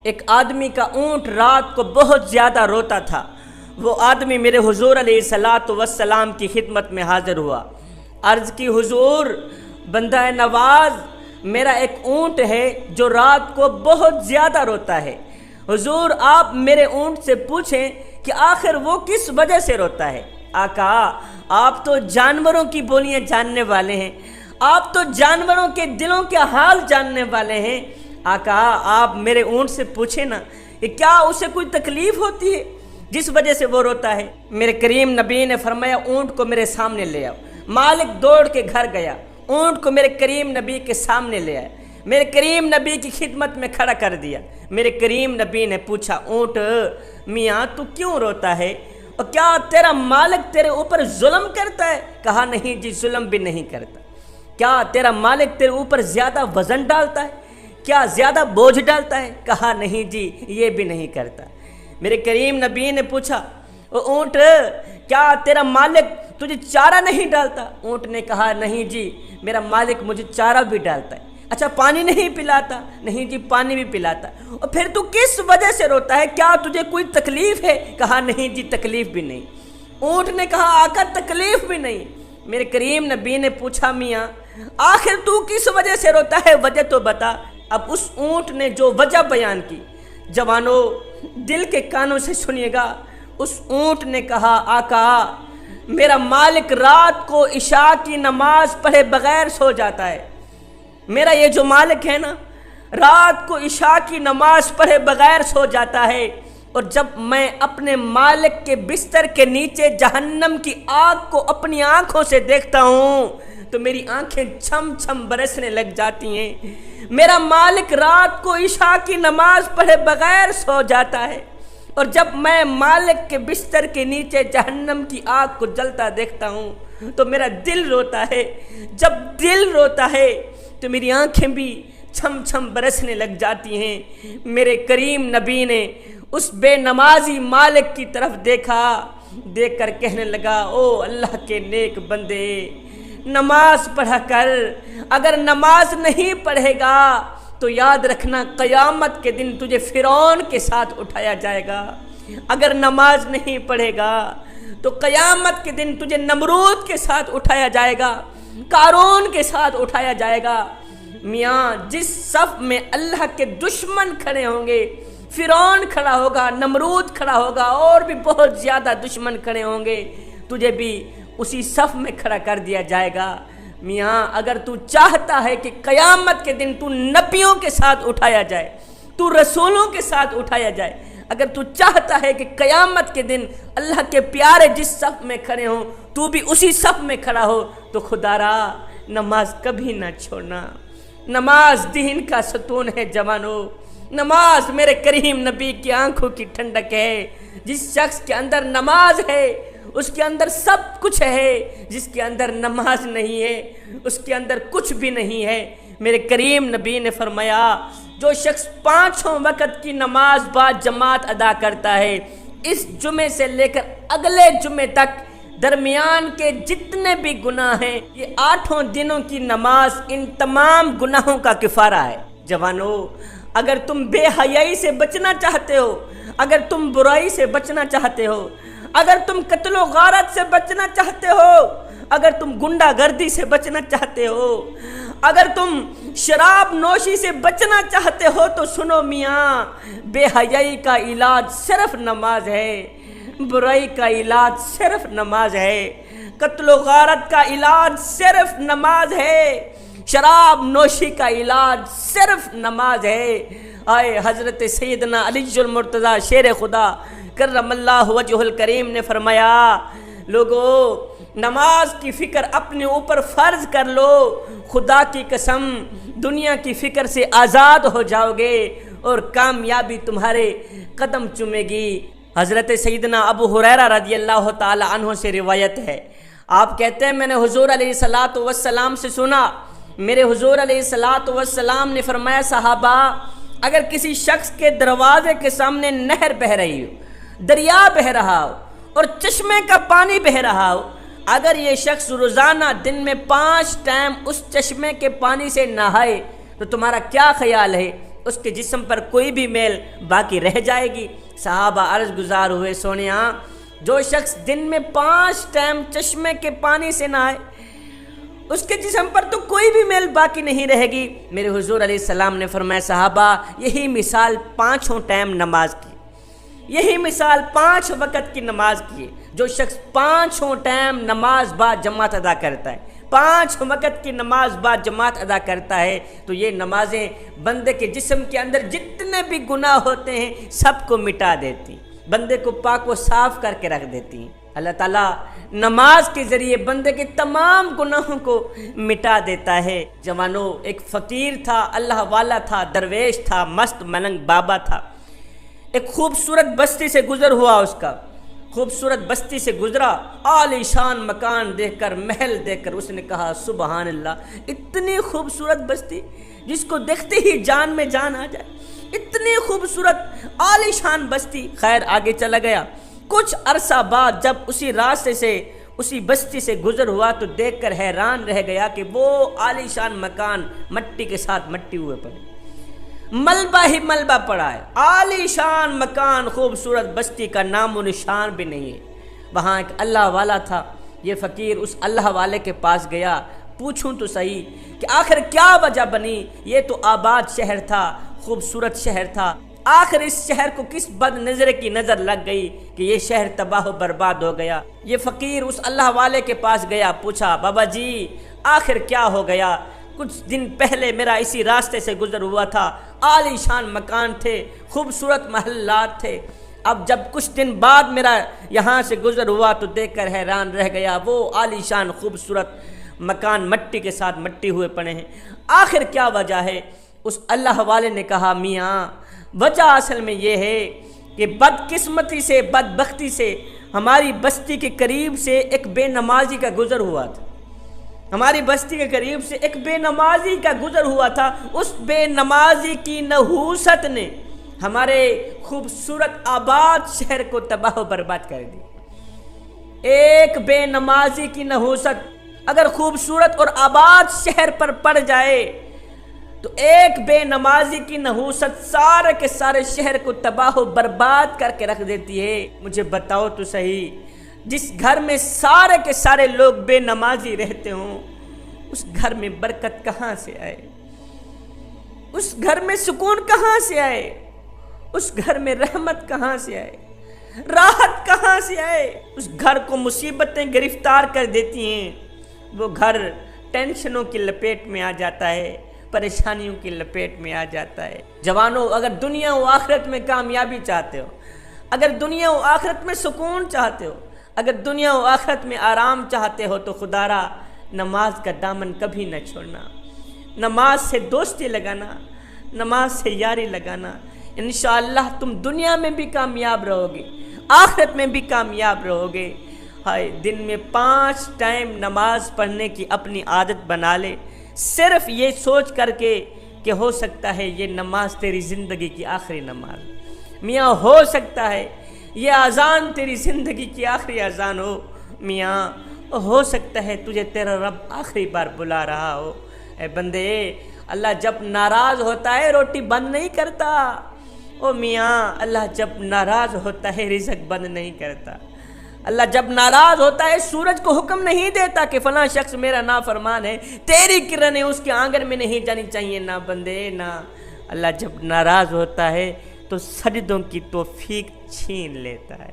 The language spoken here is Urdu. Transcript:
ایک آدمی کا اونٹ رات کو بہت زیادہ روتا تھا۔ وہ آدمی میرے حضور علیہ الصلاۃ والسلام کی خدمت میں حاضر ہوا، عرض کی حضور بندہ نواز میرا ایک اونٹ ہے جو رات کو بہت زیادہ روتا ہے، حضور آپ میرے اونٹ سے پوچھیں کہ آخر وہ کس وجہ سے روتا ہے۔ آقا آپ تو جانوروں کی بولیاں جاننے والے ہیں، آپ تو جانوروں کے دلوں کے حال جاننے والے ہیں، آقا آپ میرے اونٹ سے پوچھیں نا کہ کیا اسے کوئی تکلیف ہوتی ہے جس وجہ سے وہ روتا ہے۔ میرے کریم نبی نے فرمایا اونٹ کو میرے سامنے لے آؤ۔ مالک دوڑ کے گھر گیا، اونٹ کو میرے کریم نبی کے سامنے لے آیا، میرے کریم نبی کی خدمت میں کھڑا کر دیا۔ میرے کریم نبی نے پوچھا اونٹ میاں تو کیوں روتا ہے، اور کیا تیرا مالک تیرے اوپر ظلم کرتا ہے؟ کہا نہیں جی ظلم بھی نہیں کرتا۔ کیا تیرا مالک تیرے اوپر زیادہ وزن ڈالتا ہے، کیا زیادہ بوجھ ڈالتا ہے؟ کہا نہیں جی یہ بھی نہیں کرتا۔ میرے کریم نبی نے پوچھا اونٹ کیا تیرا مالک تجھے چارہ نہیں ڈالتا؟ اونٹ نے کہا نہیں جی میرا مالک مجھے چارہ بھی ڈالتا ہے۔ اچھا پانی نہیں پلاتا؟ نہیں جی پانی بھی پلاتا۔ اور پھر تو کس وجہ سے روتا ہے، کیا تجھے کوئی تکلیف ہے؟ کہا نہیں جی تکلیف بھی نہیں۔ اونٹ نے کہا آقا تکلیف بھی نہیں۔ میرے کریم نبی نے پوچھا میاں آخر تو کس وجہ سے روتا ہے، وجہ تو بتا۔ اب اس اونٹ نے جو وجہ بیان کی، جوانوں دل کے کانوں سے سنیے گا، اس اونٹ نے کہا آقا میرا مالک رات کو عشاء کی نماز پڑھے بغیر سو جاتا ہے، میرا یہ جو مالک ہے نا رات کو عشاء کی نماز پڑھے بغیر سو جاتا ہے، اور جب میں اپنے مالک کے بستر کے نیچے جہنم کی آگ کو اپنی آنکھوں سے دیکھتا ہوں تو میری آنکھیں چھم چھم برسنے لگ جاتی ہیں۔ میرا مالک رات کو عشاء کی نماز پڑھے بغیر سو جاتا ہے، اور جب میں مالک کے بستر کے نیچے جہنم کی آگ کو جلتا دیکھتا ہوں تو میرا دل روتا ہے۔ جب دل روتا ہے تو میری آنکھیں بھی چھم چھم برسنے لگ جاتی ہیں۔ میرے کریم نبی نے اس بے نمازی مالک کی طرف دیکھا، دیکھ کر کہنے لگا او اللہ کے نیک بندے نماز پڑھا کر، اگر نماز نہیں پڑھے گا تو یاد رکھنا قیامت کے دن تجھے فرعون کے ساتھ اٹھایا جائے گا، اگر نماز نہیں پڑھے گا تو قیامت کے دن تجھے نمرود کے ساتھ اٹھایا جائے گا، قارون کے ساتھ اٹھایا جائے گا۔ میاں جس صف میں اللہ کے دشمن کھڑے ہوں گے، فرعون کھڑا ہوگا، نمرود کھڑا ہوگا، اور بھی بہت زیادہ دشمن کھڑے ہوں گے، تجھے بھی اسی صف میں کھڑا کر دیا جائے گا۔ میاں اگر تو چاہتا ہے کہ قیامت کے دن تو نبیوں کے ساتھ اٹھایا جائے، تو رسولوں کے ساتھ اٹھایا جائے، اگر تو چاہتا ہے کہ قیامت کے دن اللہ کے پیارے جس صف میں کھڑے ہوں تو بھی اسی صف میں کھڑا ہو، تو خدا را نماز کبھی نہ چھوڑنا۔ نماز دین کا ستون ہے جوانوں، نماز میرے کریم نبی کی آنکھوں کی ٹھنڈک ہے۔ جس شخص کے اندر نماز ہے اس کے اندر سب کچھ ہے، جس کے اندر نماز نہیں ہے اس کے اندر کچھ بھی نہیں ہے۔ میرے کریم نبی نے فرمایا جو شخص 5 وقت کی نماز با جماعت ادا کرتا ہے، اس جمعے سے لے کر اگلے جمعے تک درمیان کے جتنے بھی گناہ ہیں، یہ 8 دنوں کی نماز ان تمام گناہوں کا کفارہ ہے۔ جوانوں اگر تم بے حیائی سے بچنا چاہتے ہو، اگر تم برائی سے بچنا چاہتے ہو، اگر تم قتل و غارت سے بچنا چاہتے ہو، اگر تم گنڈا گردی سے بچنا چاہتے ہو، اگر تم شراب نوشی سے بچنا چاہتے ہو تو سنو میاں، بے حیائی کا علاج صرف نماز ہے، برائی کا علاج صرف نماز ہے، قتل و غارت کا علاج صرف نماز ہے، شراب نوشی کا علاج صرف نماز ہے۔ آئے حضرت سیدنا علی المرتضیٰ شیر خدا کرم اللہ وجہ الکریم نے فرمایا لوگو نماز کی فکر اپنے اوپر فرض کر لو، خدا کی قسم دنیا کی فکر سے آزاد ہو جاؤ گے اور کامیابی تمہارے قدم چومے گی۔ حضرت سیدنا ابو ہریرہ رضی اللہ تعالی عنہ سے روایت ہے، آپ کہتے ہیں میں نے حضور علیہ الصلاۃ والسلام سے سنا، میرے حضور علیہ الصلاۃ والسلام نے فرمایا صحابہ اگر کسی شخص کے دروازے کے سامنے نہر بہہ رہی ہو، دریا بہہ رہا ہو اور چشمے کا پانی بہہ رہا ہو، اگر یہ شخص روزانہ دن میں 5 ٹائم اس چشمے کے پانی سے نہائے تو تمہارا کیا خیال ہے اس کے جسم پر کوئی بھی میل باقی رہ جائے گی۔ صحابہ عرض گزار ہوئے، سونیا جو شخص دن میں 5 ٹائم چشمے کے پانی سے نہائے اس کے جسم پر تو کوئی بھی میل باقی نہیں رہے گی۔ میرے حضور علیہ السلام نے فرمایا، صحابہ یہی مثال 5 ٹائم نماز کی، یہی مثال 5 وقت کی نماز کی ہے۔ جو شخص 5 ٹائم نماز با جماعت ادا کرتا ہے، 5 وقت کی نماز با جماعت ادا کرتا ہے، تو یہ نمازیں بندے کے جسم کے اندر جتنے بھی گناہ ہوتے ہیں سب کو مٹا دیتی، بندے کو پاک و صاف کر کے رکھ دیتی ہیں۔ اللہ تعالیٰ نماز کے ذریعے بندے کے تمام گناہوں کو مٹا دیتا ہے۔ جوانوں، ایک فقیر تھا، اللہ والا تھا، درویش تھا، مست ملنگ بابا تھا۔ ایک خوبصورت بستی سے گزر ہوا، اس کا خوبصورت بستی سے گزرا، عالی شان مکان دیکھ کر، محل دیکھ کر اس نے کہا سبحان اللہ، اتنی خوبصورت بستی جس کو دیکھتے ہی جان میں جان آ جائے، اتنی خوبصورت عالی شان بستی۔ خیر آگے چلا گیا، کچھ عرصہ بعد جب اسی راستے سے اسی بستی سے گزر ہوا تو دیکھ کر حیران رہ گیا کہ وہ عالی شان مکان مٹی کے ساتھ مٹی ہوئے پڑے، ملبہ ہی ملبہ پڑا ہے، عالی شان مکان، خوبصورت بستی کا نام و نشان بھی نہیں ہے۔ وہاں ایک اللہ والا تھا، یہ فقیر اس اللہ والے کے پاس گیا، پوچھوں تو صحیح کہ آخر کیا وجہ بنی، یہ تو آباد شہر تھا، خوبصورت شہر تھا، آخر اس شہر کو کس بد نظر کی نظر لگ گئی کہ یہ شہر تباہ و برباد ہو گیا۔ یہ فقیر اس اللہ والے کے پاس گیا، پوچھا بابا جی آخر کیا ہو گیا؟ کچھ دن پہلے میرا اسی راستے سے گزر ہوا تھا، عالی شان مکان تھے، خوبصورت محلات تھے، اب جب کچھ دن بعد میرا یہاں سے گزر ہوا تو دیکھ کر حیران رہ گیا، وہ عالی شان خوبصورت مکان مٹی کے ساتھ مٹی ہوئے پڑے ہیں، آخر کیا وجہ ہے؟ اس اللہ والے نے کہا میاں وجہ اصل میں یہ ہے کہ بدقسمتی سے، بدبختی سے ہماری بستی کے قریب سے ایک بے نمازی کا گزر ہوا تھا، ہماری بستی کے قریب سے ایک بے نمازی کا گزر ہوا تھا، اس بے نمازی کی نحوست نے ہمارے خوبصورت آباد شہر کو تباہ و برباد کر دی۔ ایک بے نمازی کی نحوست اگر خوبصورت اور آباد شہر پر پڑ جائے تو ایک بے نمازی کی نحوست سارے کے سارے شہر کو تباہ و برباد کر کے رکھ دیتی ہے۔ مجھے بتاؤ تو صحیح، جس گھر میں سارے کے سارے لوگ بے نمازی رہتے ہوں اس گھر میں برکت کہاں سے آئے؟ اس گھر میں سکون کہاں سے آئے؟ اس گھر میں رحمت کہاں سے آئے؟ راحت کہاں سے آئے؟ اس گھر کو مصیبتیں گرفتار کر دیتی ہیں، وہ گھر ٹینشنوں کی لپیٹ میں آ جاتا ہے، پریشانیوں کی لپیٹ میں آ جاتا ہے۔ جوانوں، اگر دنیا و آخرت میں کامیابی چاہتے ہو، اگر دنیا و آخرت میں سکون چاہتے ہو، اگر دنیا و آخرت میں آرام چاہتے ہو تو خدا را نماز کا دامن کبھی نہ چھوڑنا، نماز سے دوستی لگانا، نماز سے یاری لگانا، انشاءاللہ تم دنیا میں بھی کامیاب رہو گے، آخرت میں بھی کامیاب رہو گے۔ ہائے، دن میں 5 ٹائم نماز پڑھنے کی اپنی عادت بنا لے، صرف یہ سوچ کر کے کہ ہو سکتا ہے یہ نماز تیری زندگی کی آخری نماز، میاں ہو سکتا ہے یہ اذان تیری زندگی کی آخری اذان ہو، میاں ہو سکتا ہے تجھے تیرا رب آخری بار بلا رہا ہو۔ اے بندے، اللہ جب ناراض ہوتا ہے روٹی بند نہیں کرتا، او میاں اللہ جب ناراض ہوتا ہے رزق بند نہیں کرتا، اللہ جب ناراض ہوتا ہے سورج کو حکم نہیں دیتا کہ فلاں شخص میرا نافرمان ہے، تیری کرنیں اس کے آنگن میں نہیں جانی چاہیے، نہ بندے نہ۔ اللہ جب ناراض ہوتا ہے تو سجدوں کی توفیق چھین لیتا ہے۔